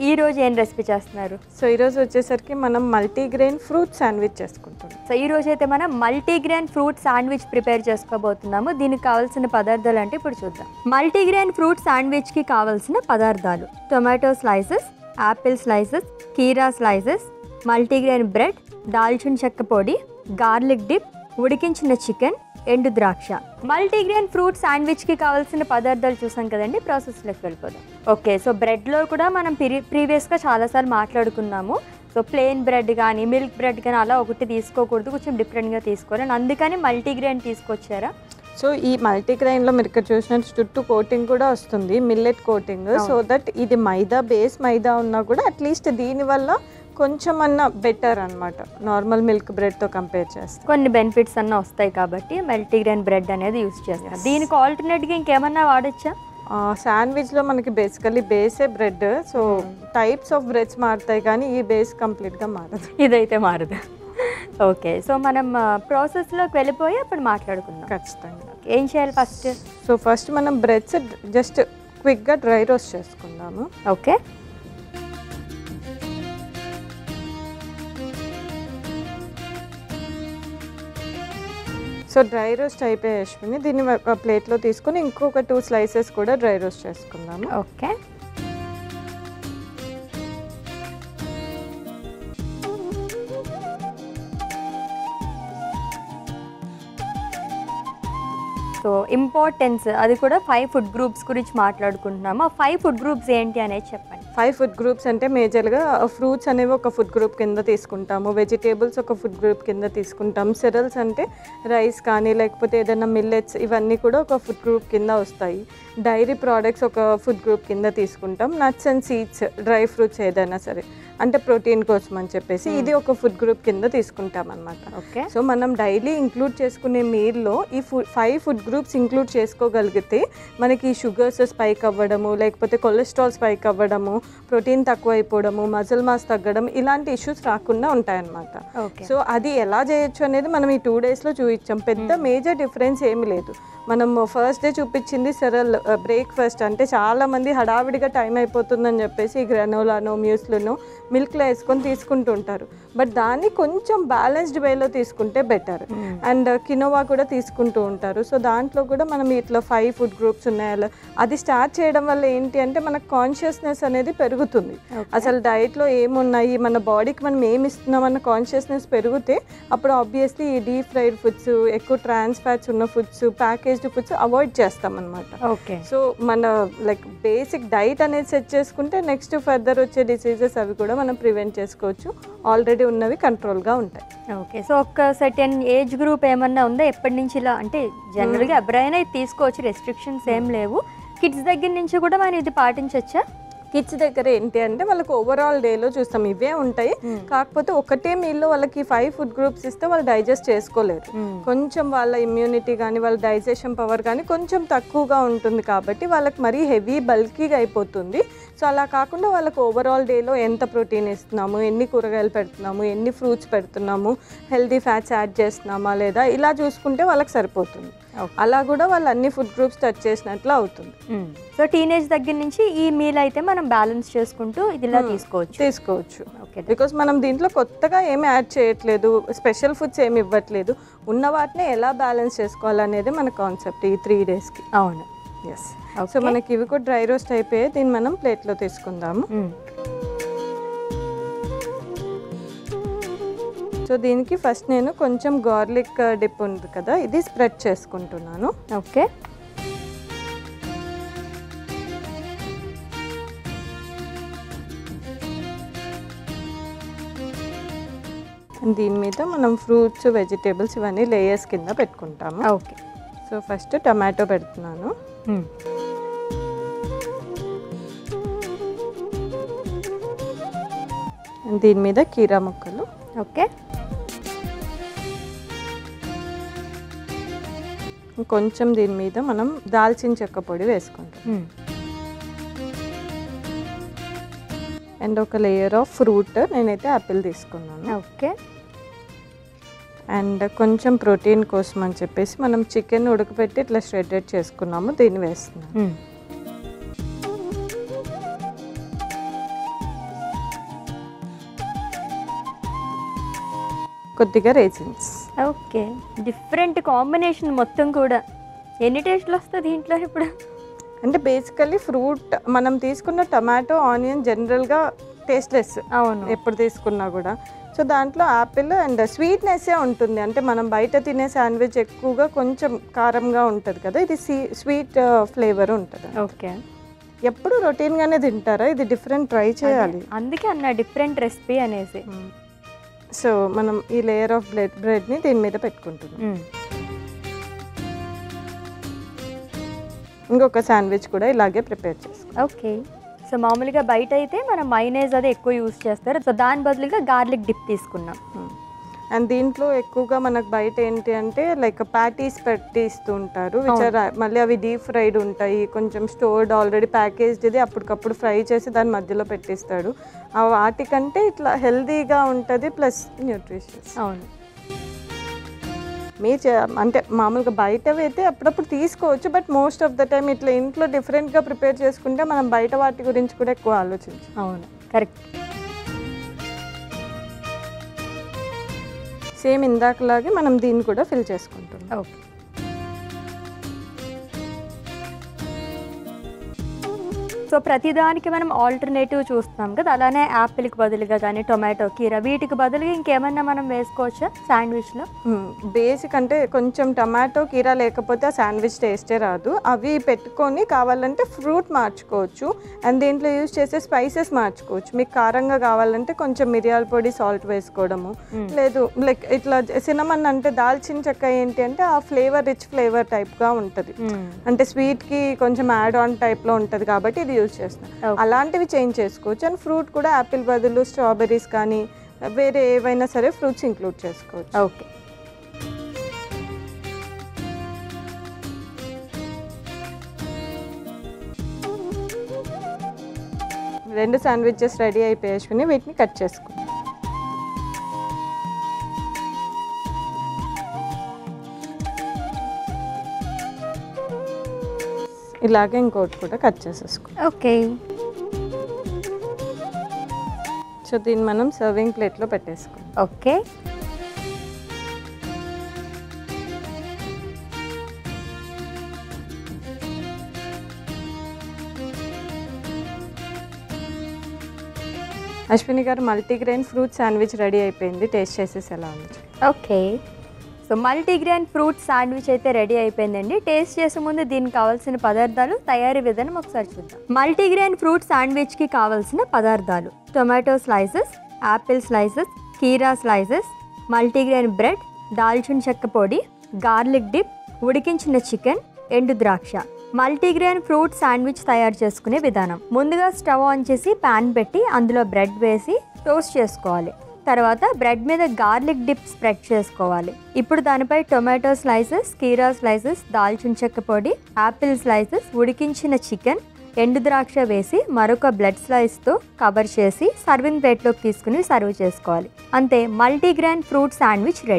ఈ రోజు ఏం రెసిపీ చేస్తున్నారు? సో ఈ రోజు వచ్చేసరికి మనం మల్టీగ్రెయిన్ ఫ్రూట్ శాండ్విచ్ చేసుకుంటున్నాం. సో ఈ రోజు అయితే మనం మల్టీగ్రెయిన్ ఫ్రూట్ శాండ్విచ్ ప్రిపేర్ చేసుకోబోతున్నాము. దీనికి కావాల్సిన పదార్థాలు అంటే ఇప్పుడు చూద్దాం. మల్టీగ్రెయిన్ ఫ్రూట్ శాండ్విచ్ కి కావాల్సిన పదార్థాలు: టొమాటో స్లైసెస్, యాపిల్ స్లైసెస్, కీరా స్లైసెస్, మల్టీగ్రెయిన్ బ్రెడ్, దాల్చిన చెక్క పొడి, గార్లిక్ డిప్, ఉడికించిన చికెన్, ఎండు ద్రాక్ష. మల్టీగ్రెయిన్ ఫ్రూట్ శాండ్విచ్కి కావాల్సిన పదార్థాలు చూసాం కదండి, ప్రాసెస్లోకి వెళ్ళిపోదాం. ఓకే, సో బ్రెడ్లో కూడా మనం ప్రీవియస్గా చాలాసార్లు మాట్లాడుకున్నాము. సో ప్లెయిన్ బ్రెడ్ కానీ మిల్క్ బ్రెడ్ కానీ అలా ఒకటి తీసుకోకూడదు, కొంచెం డిఫరెంట్గా తీసుకోవాలి. అందుకని మల్టీగ్రెయిన్ తీసుకొచ్చారా? సో ఈ మల్టీగ్రెయిన్లో మీరు ఇక్కడ చూసినట్టు చుట్టూ కోటింగ్ కూడా వస్తుంది, మిల్లెట్ కోటింగ్. సో దట్ ఇది మైదా బేస్ మైదా ఉన్నా కూడా అట్లీస్ట్ దీనివల్ల కొంచెం అన్న బెటర్ అనమాట నార్మల్ మిల్క్ బ్రెడ్తో కంపేర్ చేస్తే. కొన్ని బెనిఫిట్స్ అన్న వస్తాయి కాబట్టి మల్టీగ్రెయిన్ బ్రెడ్ అనేది యూస్ చేస్తాం. దీనికి ఆల్టర్నేట్గా ఇంకేమన్నా వాడచ్చా? శాండ్విచ్లో మనకి బేసికలీ బేసే bread. So types of breads మారుతాయి కానీ ఈ బేస్ కంప్లీట్గా మారదు, ఇదైతే మారదు. ఓకే, సో మనం ప్రాసెస్లోకి వెళ్ళిపోయి అప్పుడు మాట్లాడుకుందాం. ఖచ్చితంగా. ఏం చేయాలి ఫస్ట్? సో ఫస్ట్ మనం బ్రెడ్స్ జస్ట్ క్విక్గా డ్రై రోస్ట్ చేసుకుందాము. ఓకే, సో డ్రై రోస్ట్ అయిపోయి అశ్విని దీన్ని ఒక ప్లేట్లో తీసుకుని ఇంకొక 2 స్లైసెస్ కూడా డ్రై రోస్ట్ చేసుకుందాము. ఓకే, సో ఇంపార్టెన్స్ అది కూడా 5 ఫుడ్ గ్రూప్స్ గురించి మాట్లాడుకుంటున్నాము. ఆ 5 ఫుడ్ గ్రూప్స్ ఏంటి అనేది చెప్పండి. 5 ఫుడ్ గ్రూప్స్ అంటే మేజర్గా ఫ్రూట్స్ అనేవి ఒక ఫుడ్ గ్రూప్ కింద తీసుకుంటాము, వెజిటేబుల్స్ ఒక ఫుడ్ గ్రూప్ కింద తీసుకుంటాం, సిరల్స్ అంటే రైస్ కానీ లేకపోతే ఏదైనా మిల్లెట్స్ ఇవన్నీ కూడా ఒక ఫుడ్ గ్రూప్ కింద వస్తాయి, డైరీ ప్రోడక్ట్స్ ఒక ఫుడ్ గ్రూప్ కింద తీసుకుంటాం, nuts and seeds dry fruits ఏదైనా సరే అంటే ప్రోటీన్ కోసం అని చెప్పేసి ఇది ఒక ఫుడ్ గ్రూప్ కింద తీసుకుంటాం అనమాట. ఓకే, సో మనం డైలీ ఇంక్లూడ్ చేసుకునే మీల్లో ఈ 5 ఫుడ్ గ్రూప్స్ ఇంక్లూడ్ చేసుకోగలిగితే మనకి షుగర్స్ స్పైక్ అవ్వడము, లేకపోతే కొలెస్ట్రాల్ స్పైక్ అవ్వడము, ప్రోటీన్ తక్కువ అయిపోవడము, మజిల్ మాస్ తగ్గడం ఇలాంటి ఇష్యూస్ రాకుండా ఉంటాయన్నమాట. సో అది ఎలా చేయొచ్చు అనేది మనం ఈ 2 డేస్లో చూపించాం. పెద్ద మేజర్ డిఫరెన్స్ ఏమి లేదు. మనం ఫస్ట్ డే చూపించింది సెరల్ బ్రేక్ఫాస్ట్, అంటే చాలామంది హడావిడిగా టైం అయిపోతుందని చెప్పేసి గ్రానోలానో మ్యూస్లను మిల్క్లో వేసుకొని తీసుకుంటూ ఉంటారు. బట్ దాన్ని కొంచెం బ్యాలెన్స్డ్ వేలో తీసుకుంటే బెటర్. అండ్ కినోవా కూడా తీసుకుంటూ ఉంటారు. సో దాంట్లో కూడా మనం ఇట్లా 5 ఫుడ్ గ్రూప్స్ ఉన్నాయి. అది స్టార్ట్ చేయడం వల్ల ఏంటి అంటే మనకు కాన్షియస్నెస్ అనేది పెరుగుతుంది. అసలు డైట్లో ఏమున్నాయి, మన బాడీకి మనం ఏమి ఇస్తున్నాం అన్న కాన్షియస్నెస్ పెరిగితే అప్పుడు ఆబ్వియస్లీ ఈ డీప్ ఫ్రైడ్ ఫుడ్స్, ఎక్కువ ట్రాన్స్ ఫ్యాట్స్ ఉన్న ఫుడ్స్, ప్యాకేజ్డ్ ఫుడ్స్ అవాయిడ్ చేస్తాం అనమాట. ఓకే, సో మన లైక్ బేసిక్ డైట్ అనేది సెట్ చేసుకుంటే నెక్స్ట్ ఫర్దర్ వచ్చే డిసీజెస్ అవి కూడా మనం ప్రివెంట్ చేసుకోవచ్చు, ఆల్రెడీ ఉన్నవి కంట్రోల్గా ఉంటాయి. ఓకే, సో ఒక సర్టెన్ ఏజ్ గ్రూప్ ఏమన్నా ఉందా? ఎప్పటి నుంచి ఇలా అంటే జనరల్గా ఎవరైనా ఇది తీసుకోవచ్చు, రెస్ట్రిక్షన్స్ ఏం లేవు. కిడ్స్ దగ్గర నుంచి కూడా మనం ఇది పాటించవచ్చా? కిడ్స్ దగ్గర ఏంటి అంటే వాళ్ళకి ఓవరాల్ డేలో చూస్తాం ఇవే ఉంటాయి, కాకపోతే ఒకటే మీల్లో వాళ్ళకి 5 ఫుడ్ గ్రూప్స్ ఇస్తే వాళ్ళు డైజెస్ట్ చేసుకోలేరు. కొంచెం వాళ్ళ ఇమ్యూనిటీ కానీ వాళ్ళ డైజెషన్ పవర్ కానీ కొంచెం తక్కువగా ఉంటుంది కాబట్టి వాళ్ళకి మరీ హెవీ బల్కీగా అయిపోతుంది. సో అలా కాకుండా వాళ్ళకి ఓవరాల్ డేలో ఎంత ప్రోటీన్ ఇస్తున్నాము, ఎన్ని కూరగాయలు పెడుతున్నాము, ఎన్ని ఫ్రూట్స్ పెడుతున్నాము, హెల్దీ ఫ్యాట్స్ యాడ్ చేస్తున్నామా లేదా ఇలా చూసుకుంటే వాళ్ళకి సరిపోతుంది. అలా కూడా వాళ్ళు అన్ని ఫుడ్ గ్రూప్స్ టచ్ చేసినట్లు అవుతుంది. సో టీనేజ్ దగ్గర నుంచి ఈ మీల్ అయితే మనం బ్యాలెన్స్ చేసుకుంటూ ఇదిలా తీసుకోవచ్చు. బికాస్ మనం దీంట్లో కొత్తగా ఏమి యాడ్ చేయట్లేదు, స్పెషల్ ఫుడ్స్ ఏమి ఇవ్వట్లేదు, ఉన్న వాటిని ఎలా బ్యాలెన్స్ చేసుకోవాలనేది మన కాన్సెప్ట్ ఈ 3 డేస్కి. అవును, ఎస్. సో మనకి ఇవి కూడా డ్రై రోస్ట్ అయిపోయి దీన్ని మనం ప్లేట్లో తీసుకుందాము. సో దీనికి ఫస్ట్ నేను కొంచెం గార్లిక్ డిప్ ఉంది కదా, ఇది స్ప్రెడ్ చేసుకుంటున్నాను. ఓకే, దీని మీద మనం ఫ్రూట్స్, వెజిటేబుల్స్ ఇవన్నీ లేయర్స్ కింద పెట్టుకుంటాము. ఓకే, సో ఫస్ట్ టమాటో పెడుతున్నాను. దీని మీద కీరా ముక్కలు. ఓకే, కొంచెం దీని మీద మనం దాల్చిన చెక్క పొడి వేసుకుంటాం. అండ్ ఒక లేయర్ ఆఫ్ ఫ్రూట్, నేనైతే యాపిల్ తీసుకున్నాను. ఓకే, అండ్ కొంచెం ప్రోటీన్ కోసం అని చెప్పేసి మనం చికెన్ ఉడకపెట్టి ఇట్లా ష్రెడెడ్ చేసుకున్నాము, దీన్ని వేస్తున్నాము. కొద్దిగా రేసిన్స్. ఓకే, డిఫరెంట్ కాంబినేషన్ మొత్తం కూడా. ఎన్ని టేస్ట్లు వస్తుంది దీంట్లో ఇప్పుడు? అంటే బేసికల్లీ ఫ్రూట్ మనం తీసుకున్న టమాటో, ఆనియన్ జనరల్గా టేస్ట్లెస్ అవును, ఎప్పుడు తీసుకున్నా కూడా. సో దాంట్లో యాపిల్ అండ్ స్వీట్నెస్సే ఉంటుంది. అంటే మనం బయట తినే శాండ్విచ్ ఎక్కువగా కొంచెం కారంగా ఉంటుంది కదా, ఇది స్వీట్ ఫ్లేవర్ ఉంటుంది. ఓకే. ఎప్పుడు రొటీన్గానే తింటారా? ఇది డిఫరెంట్ ట్రై చేయాలి. అందుకే అన్న డిఫరెంట్ రెసిపీ అనేసి. సో మనం ఈ లేయర్ ఆఫ్ బ్రెడ్ని దీని మీద పెట్టుకుంటున్నాం. ఇంకొక శాండ్విచ్ కూడా ఇలాగే ప్రిపేర్ చేసుకో. ఓకే. సో మామూలుగా బయట అయితే మనం మైనేజ్ అది ఎక్కువ యూస్ చేస్తారు. సో దాని బదులుగా గార్లిక్ డిప్ తీసుకున్నాం. అండ్ దీంట్లో ఎక్కువగా మనకు బయట ఏంటి అంటే లైక్ ప్యాటీస్ పెట్టిస్తూ ఉంటారు, మళ్ళీ అవి డీప్ ఫ్రైడ్ ఉంటాయి, కొంచెం స్టోర్డ్ ఆల్రెడీ ప్యాకేజ్డ్, అప్పటికప్పుడు ఫ్రై చేసి దాని మధ్యలో పెట్టిస్తాడు. వాటికంటే ఇట్లా హెల్దీగా ఉంటుంది, ప్లస్ న్యూట్రిషియస్. అవును. అంటే మామూలుగా బయటవి అయితే అప్పుడప్పుడు తీసుకోవచ్చు, but most of the time ఇట్లా ఇంట్లో డిఫరెంట్గా ప్రిపేర్ చేసుకుంటే మనం బయట వాటి గురించి కూడా ఎక్కువ ఆలోచించాం. అవును, కరెక్ట్. సేమ్ ఇందాకలాగే మనం దీన్ని కూడా ఫిల్ చేసుకుంటాం. ఓకే. సో ప్రతిదానికి మనం ఆల్టర్నేటివ్ చూస్తున్నాం కదా, అలానే యాపిల్కి బదులుగా కానీ టొమాటో, కీరా వీటికి బదులుగా ఇంకేమన్నా మనం వేసుకోవచ్చా శాండ్విచ్లో? బేసిక్ అంటే కొంచెం టమాటో, కీరా లేకపోతే ఆ శాండ్విచ్ టేస్టే రాదు. అవి పెట్టుకొని కావాలంటే ఫ్రూట్ మార్చుకోవచ్చు, అండ్ దీంట్లో యూజ్ చేసే స్పైసెస్ మార్చుకోవచ్చు. మీకు కారంగా కావాలంటే కొంచెం మిరియాల పొడి, సాల్ట్ వేసుకోవడము, లేదు లైక్ ఇట్లా సినమన్ అంటే దాల్చిన చెక్క ఏంటి అంటే ఆ ఫ్లేవర్ రిచ్ ఫ్లేవర్ టైప్గా ఉంటుంది, అంటే స్వీట్కి కొంచెం యాడ్ ఆన్ టైప్లో ఉంటుంది కాబట్టి ఇది యూజ్ చేస్తాం. అలాంటివి చేంజ్ చేసుకోవచ్చు. అండ్ ఫ్రూట్ కూడా యాపిల్ బదులు స్ట్రాబెర్రీస్ కానీ వేరే ఏవైనా సరే ఫ్రూట్స్ ఇంక్లూడ్ చేసుకోవచ్చు. ఓకే. రెండు శాండ్విచెస్ రెడీ అయిపోయేసుకుని వీటిని కట్ చేసుకుంటాం. ఇలాగే ఇంకోటి కూడా కట్ చేసేసుకుంటాం. ఓకే. సో దీన్ని మనం సర్వింగ్ ప్లేట్లో పెట్టేసుకుంటాం. ఓకే. అశ్విని గారు, మల్టీగ్రెయిన్ ఫ్రూట్ శాండ్విచ్ రెడీ అయిపోయింది. టేస్ట్ చేసేసి ఎలా ఉంది? Okay. So multigrain fruit sandwich అయితే రెడీ అయిపోయిందండి. టేస్ట్ చేసే ముందు దీనికి కావాల్సిన పదార్థాలు, తయారీ విధానం ఒకసారి చూద్దాం. మల్టీగ్రెయిన్ ఫ్రూట్ శాండ్విచ్కి కావాల్సిన పదార్థాలు: టొమాటో స్లైసెస్, యాపిల్ స్లైసెస్, కీరా స్లైసెస్, మల్టీగ్రెయిన్ బ్రెడ్, దాల్చిన చెక్క పొడి, గార్లిక్ డిప్, ఉడికించిన చికెన్, ఎండు ద్రాక్ష. మల్టీగ్రెయిన్ ఫ్రూట్ శాండ్విచ్ తయారు చేసుకునే విధానం: ముందుగా స్టవ్ ఆన్ చేసి ప్యాన్ పెట్టి అందులో బ్రెడ్ వేసి టోస్ట్ చేసుకోవాలి. తర్వాత బ్రెడ్ మీద గార్లిక్ డిప్ స్ప్రెడ్ చేసుకోవాలి. ఇప్పుడు దానిపై టొమాటో స్లైసెస్, కీరా స్లైసెస్, దాల్చిన చెక్క పొడి, యాపిల్ స్లైసెస్, ఉడికించిన చికెన్, ఎండు ద్రాక్ష వేసి మరొక బ్రెడ్ స్లైస్తో కవర్ చేసి సర్వింగ్ ప్లేట్లోకి తీసుకుని సర్వ్ చేసుకోవాలి. అంతే, మల్టీగ్రెయిన్ ఫ్రూట్ శాండ్విచ్ రెడీ.